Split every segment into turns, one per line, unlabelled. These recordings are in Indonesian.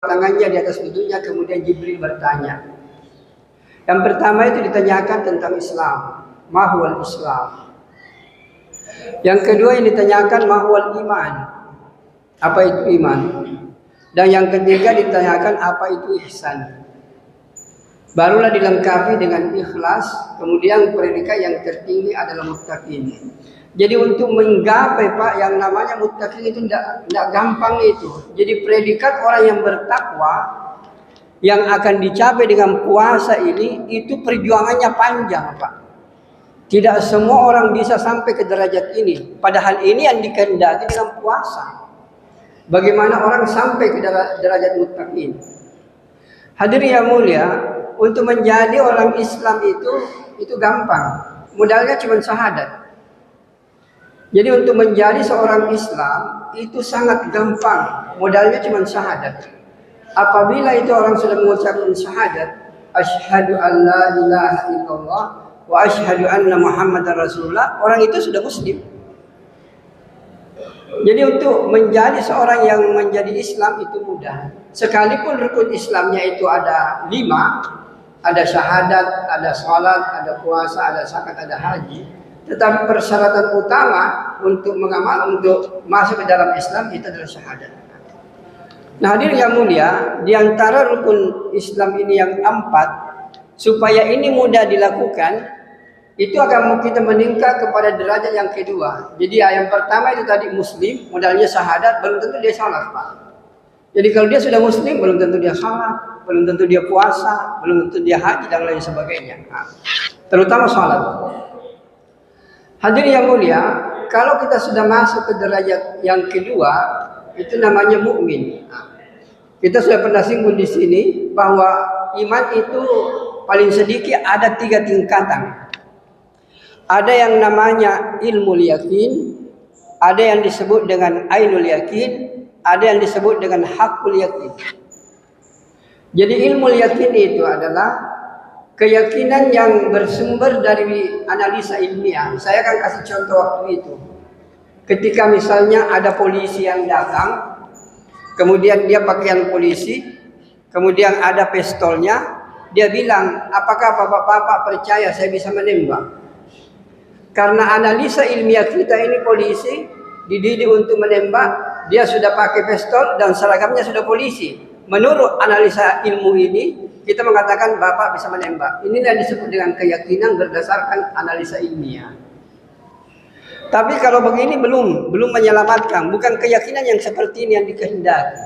tangannya di atas lututnya, kemudian Jibril bertanya. Yang pertama itu ditanyakan tentang Islam, mahwal Islam. Yang kedua yang ditanyakan mahwal iman, apa itu iman. Dan yang ketiga ditanyakan apa itu ihsan. Barulah dilengkapi dengan ikhlas, kemudian predikat yang tertinggi adalah muttaqin. Jadi untuk menggapai Pak yang namanya muttaqin itu tidak gampang itu. Jadi predikat orang yang bertakwa yang akan dicapai dengan puasa ini itu perjuangannya panjang Pak. Tidak semua orang bisa sampai ke derajat ini. Padahal ini yang dikehendaki dengan puasa. Bagaimana orang sampai ke derajat muttaqin? Hadirin yang mulia, untuk menjadi orang Islam itu gampang. Modalnya cuma syahadat. Jadi untuk menjadi seorang Islam itu sangat gampang. Modalnya cuma syahadat. Apabila itu orang sudah mengucapkan syahadat, asyhadu an la ilaha illallah wa asyhadu anna Muhammadar Rasulullah, orang itu sudah muslim. Jadi untuk menjadi seorang yang menjadi Islam itu mudah. Sekalipun rukun Islamnya itu ada 5, ada syahadat, ada sholat, ada puasa, ada zakat, ada haji. Tetapi persyaratan utama untuk mengamal, untuk masuk ke dalam Islam itu adalah syahadat. Nah hadirin yang mulia, di antara rukun Islam ini yang 4, supaya ini mudah dilakukan, itu akan kita meningkat kepada derajat yang kedua. Jadi yang pertama itu tadi muslim, modalnya syahadat, belum tentu dia sholat Pak. Jadi kalau dia sudah muslim, belum tentu dia sholat, belum tentu dia puasa, belum tentu dia haji dan lain sebagainya. Nah, terutama sholat. Hadirin yang mulia, kalau kita sudah masuk ke derajat yang kedua, itu namanya mukmin. Nah, kita sudah pernah singgung di sini bahwa iman itu paling sedikit ada 3 tingkatan. Ada yang namanya ilmu yakin, ada yang disebut dengan ainul yakin, ada yang disebut dengan hakul yakin. Jadi ilmu yakin itu adalah keyakinan yang bersumber dari analisa ilmiah. Saya akan kasih contoh waktu itu. Ketika misalnya ada polisi yang datang, kemudian dia pakaian polisi, kemudian ada pistolnya, dia bilang, apakah bapak-bapak percaya saya bisa menembak? Karena analisa ilmiah kita ini polisi, dididik untuk menembak, dia sudah pakai pistol dan seragamnya sudah polisi. Menurut analisa ilmu ini, kita mengatakan bapak bisa menembak. Ini yang disebut dengan keyakinan berdasarkan analisa ilmiah. Tapi kalau begini belum menyelamatkan, bukan keyakinan yang seperti ini yang dikehendaki.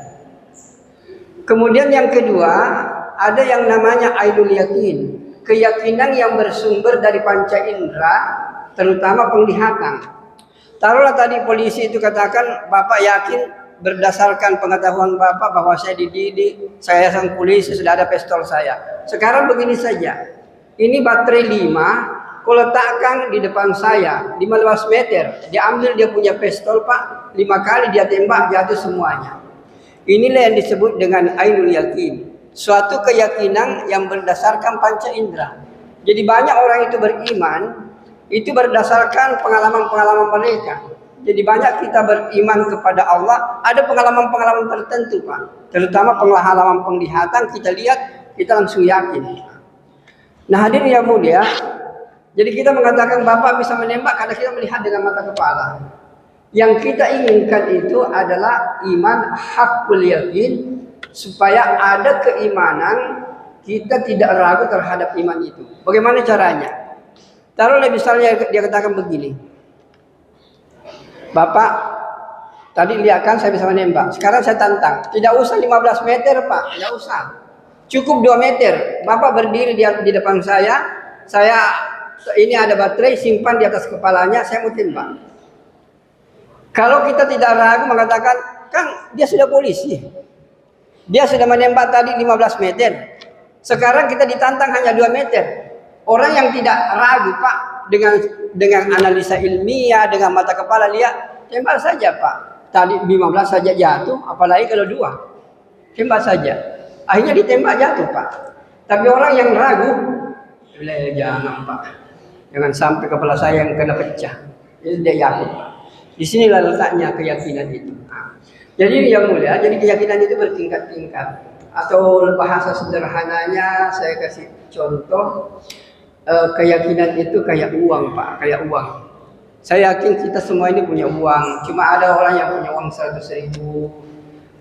Kemudian yang kedua, ada yang namanya ainul yakin, keyakinan yang bersumber dari panca indera, terutama penglihatan. Taruhlah tadi polisi itu katakan, bapak yakin berdasarkan pengetahuan bapak bahwa saya dididik, saya sang polisi, sudah ada pistol saya. Sekarang begini saja, ini baterai 5, kau letakkan di depan saya 15 meter, dia ambil dia punya pistol Pak, 5 kali dia tembak, jatuh semuanya. Inilah yang disebut dengan ainul yakin, suatu keyakinan yang berdasarkan panca indera. Jadi banyak orang itu beriman itu berdasarkan pengalaman-pengalaman mereka. Jadi banyak kita beriman kepada Allah, ada pengalaman-pengalaman tertentu Pak. Terutama pengalaman penglihatan, kita lihat, kita langsung yakin. Nah hadirin yang mulia, jadi kita mengatakan Bapak bisa menembak karena kita melihat dengan mata kepala. Yang kita inginkan itu adalah iman hakul yakin, supaya ada keimanan, kita tidak ragu terhadap iman itu. Bagaimana caranya? Taruhlah misalnya dia katakan begini, Bapak tadi lihat kan saya bisa menembak, sekarang saya tantang, tidak usah 15 meter Pak, tidak usah, cukup 2 meter, Bapak berdiri di depan saya ini ada baterai, simpan di atas kepalanya, saya mau tembak. Kalau kita tidak ragu mengatakan, kan dia sudah polisi, dia sudah menembak tadi 15 meter, sekarang kita ditantang hanya 2 meter. Orang yang tidak ragu Pak, dengan analisa ilmiah, dengan mata kepala lihat, tembak saja Pak. Tadi 15 saja jatuh, apalagi kalau 2. Tembak saja. Akhirnya ditembak jatuh Pak. Tapi orang yang ragu, jangan Pak, jangan sampai kepala saya yang kena pecah. Itu dia yakin Pak. Di sinilah letaknya keyakinan itu. Nah, Jadi yang mulia, jadi keyakinan itu bertingkat-tingkat. Atau bahasa sederhananya saya kasih contoh, keyakinan itu kayak uang Pak, kayak uang. Saya yakin kita semua ini punya uang. Cuma ada orang yang punya uang 100.000,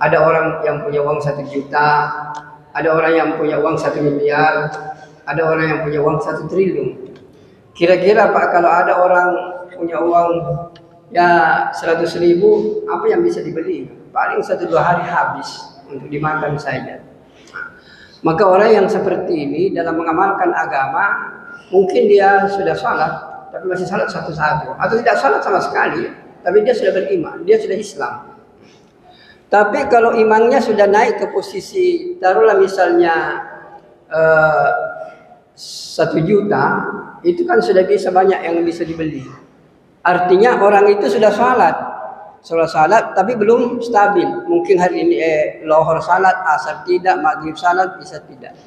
ada orang yang punya uang 1 juta, ada orang yang punya uang 1 miliar, ada orang yang punya uang 1 triliun. Kira-kira Pak, kalau ada orang punya uang ya 100.000, apa yang bisa dibeli? Paling 1-2 hari habis untuk dimakan saja. Maka orang yang seperti ini dalam mengamalkan agama, mungkin dia sudah salat, tapi masih salat satu-satu, atau tidak salat sama sekali, tapi dia sudah beriman, dia sudah Islam. Tapi kalau imannya sudah naik ke posisi, taruhlah misalnya 1 juta, itu kan sudah bisa banyak yang bisa dibeli. Artinya orang itu sudah salat, tapi belum stabil. Mungkin hari ini lohor salat, asar tidak, maghrib salat, bisa tidak.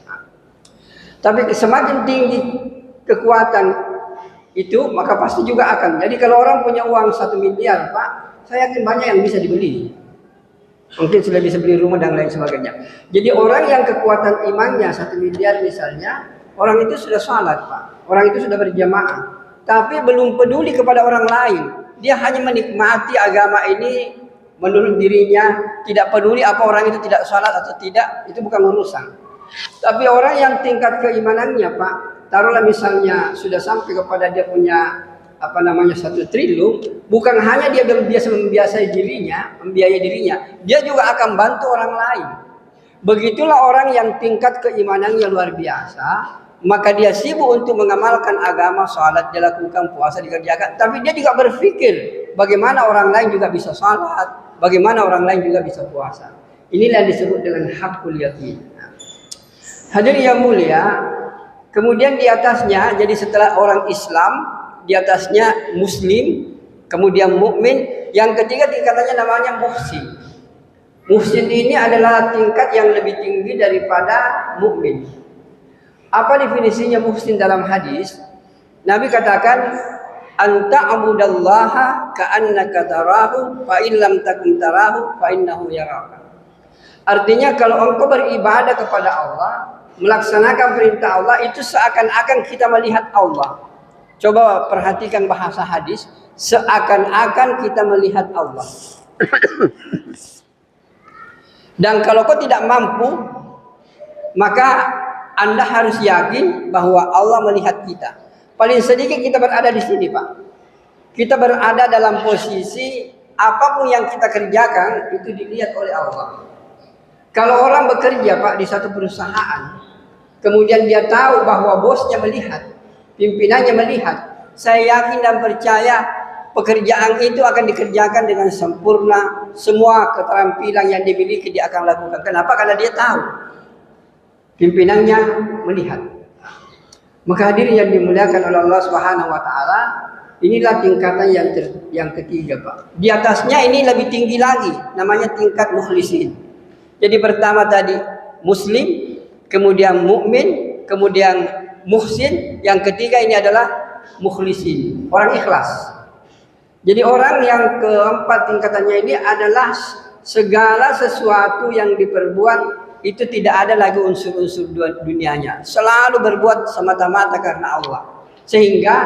Tapi semakin tinggi kekuatan itu, maka pasti juga akan. Jadi kalau orang punya uang 1 miliar Pak, saya yakin banyak yang bisa dibeli. Mungkin sudah bisa beli rumah dan lain sebagainya. Jadi orang yang kekuatan imannya 1 miliar misalnya, orang itu sudah salat Pak, orang itu sudah berjamaah, tapi belum peduli kepada orang lain. Dia hanya menikmati agama ini menurut dirinya, tidak peduli apa orang itu tidak salat atau tidak, itu bukan urusan. Tapi orang yang tingkat keimanannya Pak, taruhlah misalnya sudah sampai kepada dia punya 1 triliun, bukan hanya dia membiayai dirinya, dia juga akan bantu orang lain. Begitulah orang yang tingkat keimanannya luar biasa, maka dia sibuk untuk mengamalkan agama, salat dilakukan, puasa dikerjakan, tapi dia juga berpikir bagaimana orang lain juga bisa salat, bagaimana orang lain juga bisa puasa. Inilah yang disebut dengan hakul yakin. Hadirin yang mulia, kemudian di atasnya, jadi setelah orang Islam, di atasnya Muslim, kemudian mukmin, yang ketiga tingkatannya namanya muhsin. Muhsin ini adalah tingkat yang lebih tinggi daripada mukmin. Apa definisinya muhsin dalam hadis? Nabi katakan, anta abudallaha ka'annaka tarahu fa in lam takun tarahu fa innahu yaraka. Artinya kalau engkau beribadah kepada Allah, melaksanakan perintah Allah, itu seakan-akan kita melihat Allah. Coba perhatikan bahasa hadis, seakan-akan kita melihat Allah. Dan kalau kau tidak mampu, maka Anda harus yakin bahwa Allah melihat kita. Paling sedikit kita berada di sini Pak. Kita berada dalam posisi apapun yang kita kerjakan itu dilihat oleh Allah. Kalau orang bekerja Pak di satu perusahaan, kemudian dia tahu bahwa bosnya melihat, pimpinannya melihat, saya yakin dan percaya pekerjaan itu akan dikerjakan dengan sempurna. Semua keterampilan yang dimiliki dia akan lakukan. Kenapa? Karena dia tahu pimpinannya melihat. Maka hadirin yang dimuliakan oleh Allah Subhanahu wa taala, inilah tingkatan yang ketiga Pak. Di atasnya ini lebih tinggi lagi, namanya tingkat mukhlisin. Jadi pertama tadi muslim, kemudian mukmin, kemudian muhsin, yang ketiga ini adalah mukhlisin, orang ikhlas. Jadi orang yang keempat tingkatannya ini adalah segala sesuatu yang diperbuat itu tidak ada lagi unsur-unsur dunianya, selalu berbuat semata-mata karena Allah. Sehingga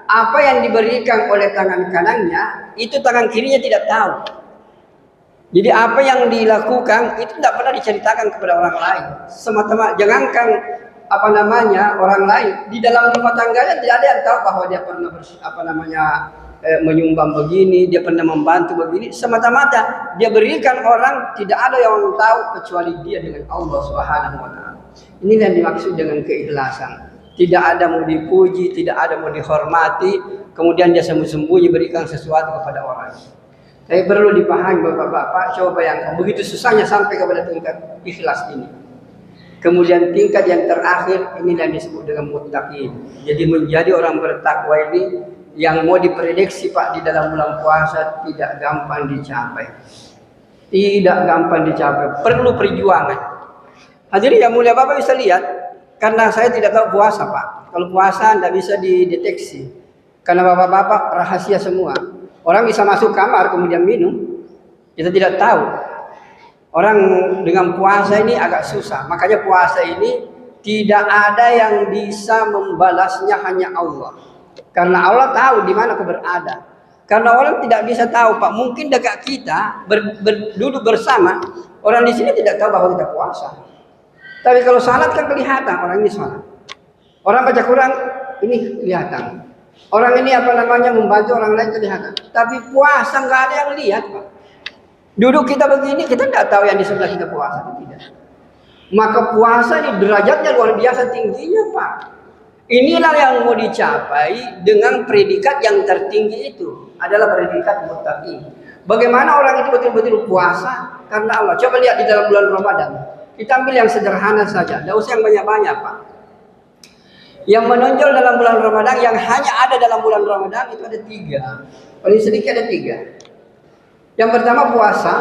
apa yang diberikan oleh tangan kanannya itu tangan kirinya tidak tahu. Jadi apa yang dilakukan itu tidak pernah diceritakan kepada orang lain. Semata-mata, jangankan orang lain, di dalam rumah tangganya tidak ada yang tahu bahwa dia pernah menyumbang begini, dia pernah membantu begini. Semata-mata dia berikan orang, tidak ada yang tahu kecuali dia dengan Allah Subhanahu wa taala. Ini yang dimaksud dengan keikhlasan. Tidak ada mau dipuji, tidak ada mau dihormati, kemudian dia sembunyi-sembunyi berikan sesuatu kepada orang. Tapi perlu dipahami Bapak-bapak, coba bayangkan begitu susahnya sampai kepada tingkat ikhlas ini. Kemudian tingkat yang terakhir ini yang disebut dengan muttaqin. Jadi menjadi orang bertakwa ini yang mau diprediksi Pak di dalam bulan puasa tidak gampang dicapai. Tidak gampang dicapai, perlu perjuangan. Hadirin yang mulia, Bapak bisa lihat, karena saya tidak tahu puasa Pak. Kalau puasa tidak bisa dideteksi, karena Bapak-bapak rahasia semua. Orang bisa masuk kamar kemudian minum, kita tidak tahu. Orang dengan puasa ini agak susah. Makanya puasa ini tidak ada yang bisa membalasnya, hanya Allah. Karena Allah tahu di mana kau berada. Karena orang tidak bisa tahu, Pak. Mungkin dekat kita duduk bersama, orang di sini tidak tahu bahwa kita puasa. Tapi kalau salat kan kelihatan orang ini salat. Orang baca Quran ini kelihatan. Orang ini membantu orang lain kelihatan. Tapi puasa nggak ada yang lihat, Pak. Duduk kita begini, kita tidak tahu yang di sebelah kita puasa atau tidak. Maka puasa ini derajatnya luar biasa tingginya, Pak. Inilah yang mau dicapai dengan predikat yang tertinggi itu, adalah predikat muttaqin. Bagaimana orang itu betul-betul puasa karena Allah. Coba lihat di dalam bulan Ramadan. Kita ambil yang sederhana saja, tidak usah yang banyak-banyak, Pak. Yang menonjol dalam bulan Ramadan, yang hanya ada dalam bulan Ramadan itu ada 3. Paling sedikit ada 3. Yang pertama puasa,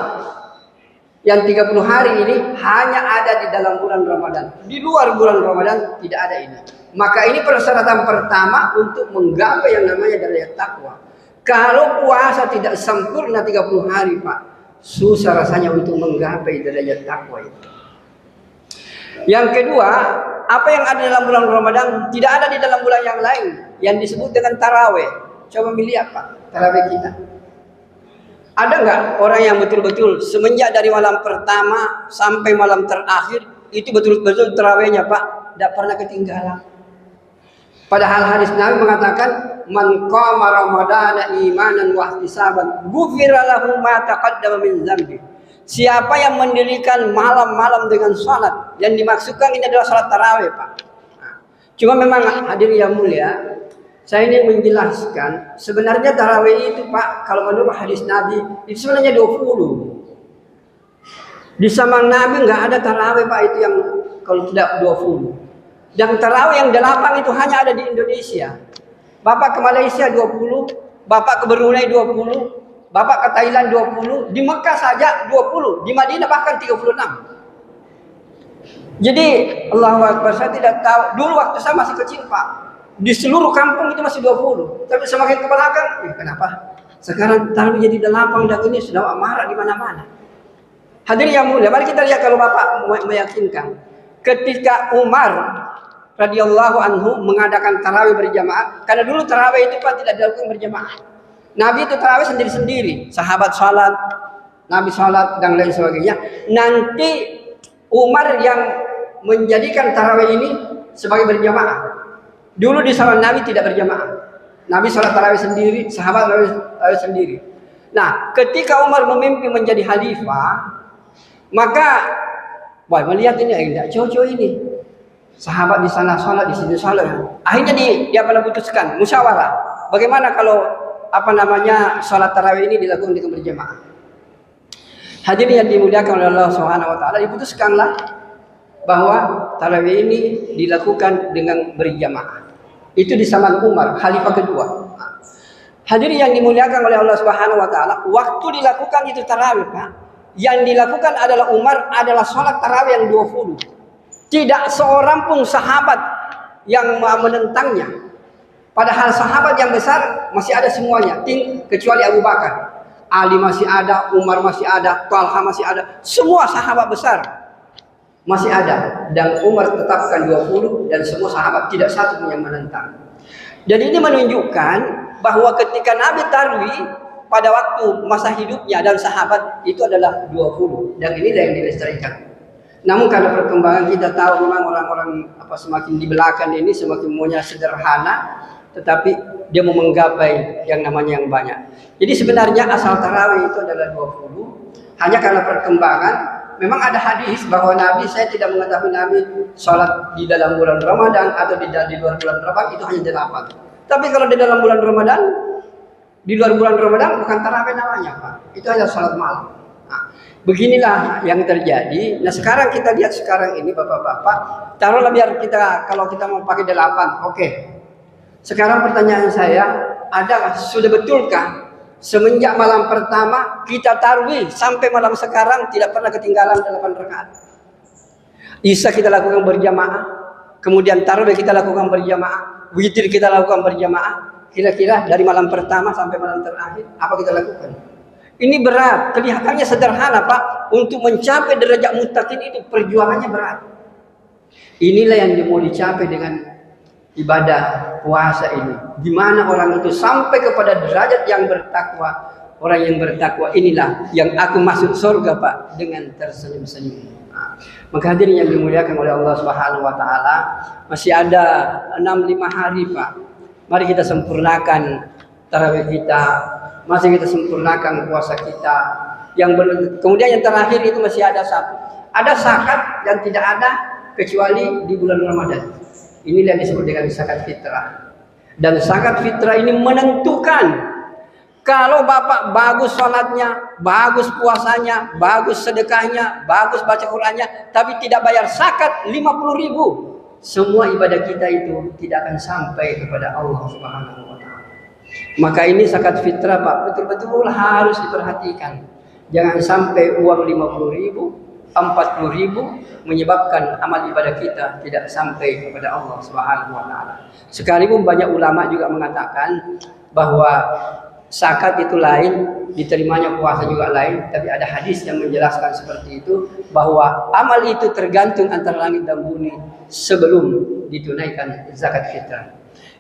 yang 30 hari ini hanya ada di dalam bulan Ramadan. Di luar bulan Ramadan tidak ada ini. Maka ini persyaratan pertama untuk menggapai yang namanya derajat takwa. Kalau puasa tidak sempurna 30 hari, Pak, susah rasanya untuk menggapai derajat takwa itu. Yang kedua, apa yang ada dalam bulan Ramadan tidak ada di dalam bulan yang lain, yang disebut dengan taraweh. Coba melihat, Pak, taraweh kita. Ada nggak orang yang betul-betul semenjak dari malam pertama sampai malam terakhir itu betul-betul tarawihnya, Pak, tidak pernah ketinggalan. Padahal hadis Nabi mengatakan, man qama ramadana imanan wa ihtisaban ghufira lahu ma taqaddama min dzambi. Siapa yang mendirikan malam-malam dengan salat, yang dimaksudkan ini adalah salat tarawih, Pak. Cuma memang hadirin yang mulia, saya ingin menjelaskan sebenarnya tarawih itu, Pak, kalau menurut hadis Nabi itu sebenarnya 20. Di zaman Nabi nggak ada tarawih, Pak, itu yang kalau tidak 20. Dan tarawih yang 8 itu hanya ada di Indonesia. Bapak ke Malaysia 20, Bapak ke Brunei 20, Bapak ke Thailand 20, di Mekah saja 20, di Madinah bahkan 36. Jadi Allahu Akbar, saya tidak tahu dulu waktu saya masih kecil, Pak. Di seluruh kampung itu masih 20. Tapi semakin ke belakang, kenapa? Sekarang taruh jadi 8 dan ini sudah marah di mana-mana. Hadirin yang mulia, mari kita lihat kalau Bapak meyakinkan. Ketika Umar radhiyallahu anhu mengadakan tarawih berjamaah, karena dulu tarawih itu, Pak, tidak dilakukan berjamaah. Nabi itu tarawih sendiri-sendiri, sahabat salat, Nabi salat dan lain sebagainya. Nanti Umar yang menjadikan tarawih ini sebagai berjamaah. Dulu di zaman Nabi tidak berjamaah. Nabi salat tarawih sendiri, sahabat tarawih sendiri. Nah, ketika Umar memimpin menjadi khalifah, maka melihat ini tidak cocok ini. Sahabat di sana salat, di sini salat. Akhirnya dia putuskan musyawarah. Bagaimana kalau salat tarawih ini dilakukan dengan berjamaah? Hadirin yang dimuliakan oleh Allah Subhanahu wa taala, diputuskanlah bahwa tarawih ini dilakukan dengan berjamaah. Itu di zaman Umar, khalifah kedua. Hadirin yang dimuliakan oleh Allah Subhanahu wa taala, waktu dilakukan itu tarawih, Pak, yang dilakukan adalah Umar adalah salat tarawih yang 20. Tidak seorang pun sahabat yang menentangnya. Padahal sahabat yang besar masih ada semuanya, kecuali Abu Bakar. Ali masih ada, Umar masih ada, Talha masih ada. Semua sahabat besar masih ada. Dan Umar tetapkan 20 dan semua sahabat tidak satu pun yang menentang. Dan ini menunjukkan bahwa ketika Nabi tarwi pada waktu masa hidupnya dan sahabat itu adalah 20. Dan inilah yang dilestarikan. Namun karena perkembangan kita tahu memang orang-orang semakin di belakang ini semakin maunya sederhana, tetapi dia mau menggapai yang namanya yang banyak. Jadi sebenarnya asal tarawih itu adalah 20. Hanya karena perkembangan, memang ada hadis bahwa Nabi, saya tidak mengetahui Nabi sholat di dalam bulan Ramadan atau di luar bulan Ramadan itu hanya 8. Tapi kalau di dalam bulan Ramadan, di luar bulan Ramadan bukan tarawih namanya, Pak. Itu hanya sholat malam. Beginilah yang terjadi. Nah sekarang kita lihat sekarang ini Bapak-Bapak, taruhlah biar kalau kita mau pakai 8, oke. Sekarang pertanyaan saya adalah, sudah betulkah semenjak malam pertama kita tarwih sampai malam sekarang tidak pernah ketinggalan 8 rakaat? Isya kita lakukan berjamaah, kemudian tarawih kita lakukan berjamaah, witir kita lakukan berjamaah. Kira-kira dari malam pertama sampai malam terakhir apa kita lakukan? Ini berat, kelihatannya sederhana, Pak. untuk mencapai derajat muttaqin itu perjuangannya berat. Inilah yang mau dicapai dengan ibadah puasa ini. Di mana orang itu sampai kepada derajat yang bertakwa. Orang yang bertakwa inilah yang aku masuk surga Pak dengan tersenyum-senyum. Nah, maka hadirin yang dimuliakan oleh Allah Subhanahu wa taala, masih ada 6-5 hari Pak. Mari kita sempurnakan tarawih kita, masih kita sempurnakan puasa kita. Kemudian yang terakhir itu masih ada satu. Ada zakat yang tidak ada kecuali di bulan Ramadan. Inilah yang disebut dengan zakat fitrah. Dan zakat fitrah ini menentukan kalau Bapak bagus sholatnya, bagus puasanya, bagus sedekahnya, bagus baca Qur'annya, tapi tidak bayar zakat 50.000, semua ibadah kita itu tidak akan sampai kepada Allah Subhanahu wa taala. Maka ini zakat fitrah Pak, betul-betul harus diperhatikan. Jangan sampai uang 50.000, 40.000 menyebabkan amal ibadah kita tidak sampai kepada Allah Subhanahu wa taala. Sekalipun banyak ulama juga mengatakan bahwa zakat itu lain, diterimanya puasa juga lain, tapi ada hadis yang menjelaskan seperti itu, bahwa amal itu tergantung antara langit dan bumi sebelum ditunaikan zakat fitrah.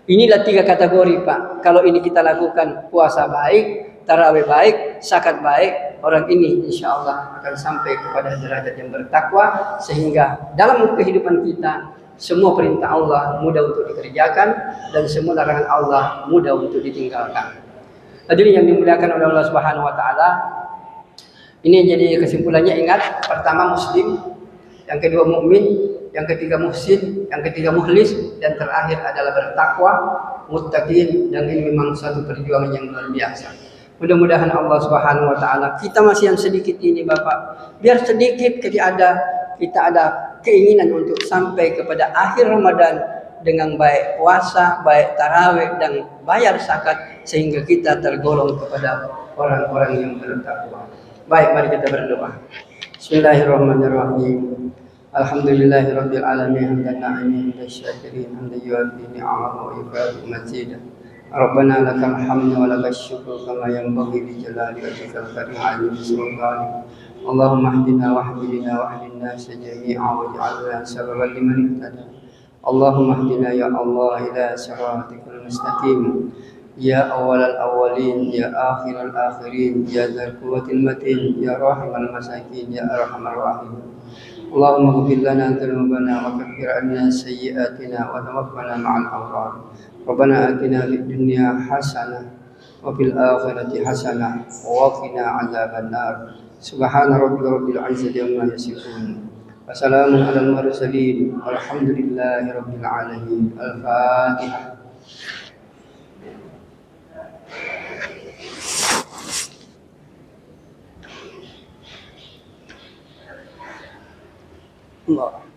Inilah 3 kategori Pak. Kalau ini kita lakukan, puasa baik, tarawih baik, zakat baik, orang ini insya Allah akan sampai kepada derajat yang bertakwa, sehingga dalam kehidupan kita semua perintah Allah mudah untuk dikerjakan dan semua larangan Allah mudah untuk ditinggalkan. Hadirin yang dimuliakan oleh Allah Subhanahu wa taala, ini jadi kesimpulannya, ingat, pertama muslim, yang kedua mukmin, yang ketiga muhsin, yang ketiga mukhlis, dan terakhir adalah bertakwa, muttaqin, dan ini memang suatu perjuangan yang luar biasa. Mudah-mudahan Allah Subhanahu wa taala, kita masih yang sedikit ini Bapak, biar sedikit kita ada keinginan untuk sampai kepada akhir Ramadan dengan baik puasa, baik tarawih, dan bayar zakat, sehingga kita tergolong kepada orang-orang yang bertakwa. Baik, mari kita berdoa. Bismillahirrahmanirrahim. Alhamdulillahirabbil alamin, hamdan na'imin wasyakirin, hamdan yu'affi ni'amahu wa yukafi mazidah. Rabbana lakal hamdu wa lakal syukru kama yanbaghi li jalali wajhikal karim 'azimi sultanik. Allahumma hdina wa hdina wa hdina jami'a waj'alna sababan liman ihtada. Allahumma hdina ya Allah ila siratikal mustaqim. Ya awalal awalin, ya akhiral akhirin, ya dzal quwwatil matin, ya rahimal masakin, ya arhamar rahim. Allahumma ighfir lana dzunubana wa kaffir 'anna sayyi'atina wa tawaffana ma'al abrar. Rabbana atina fid dunya hasanah wa fil akhirati hasanah wa qina 'adzaban nar. Subhana rabbika rabbil 'izzati amma yasifun. Wassalamun alal mursalin. Walhamdulillahi rabbil alamin. Al-Fatihah. Allah.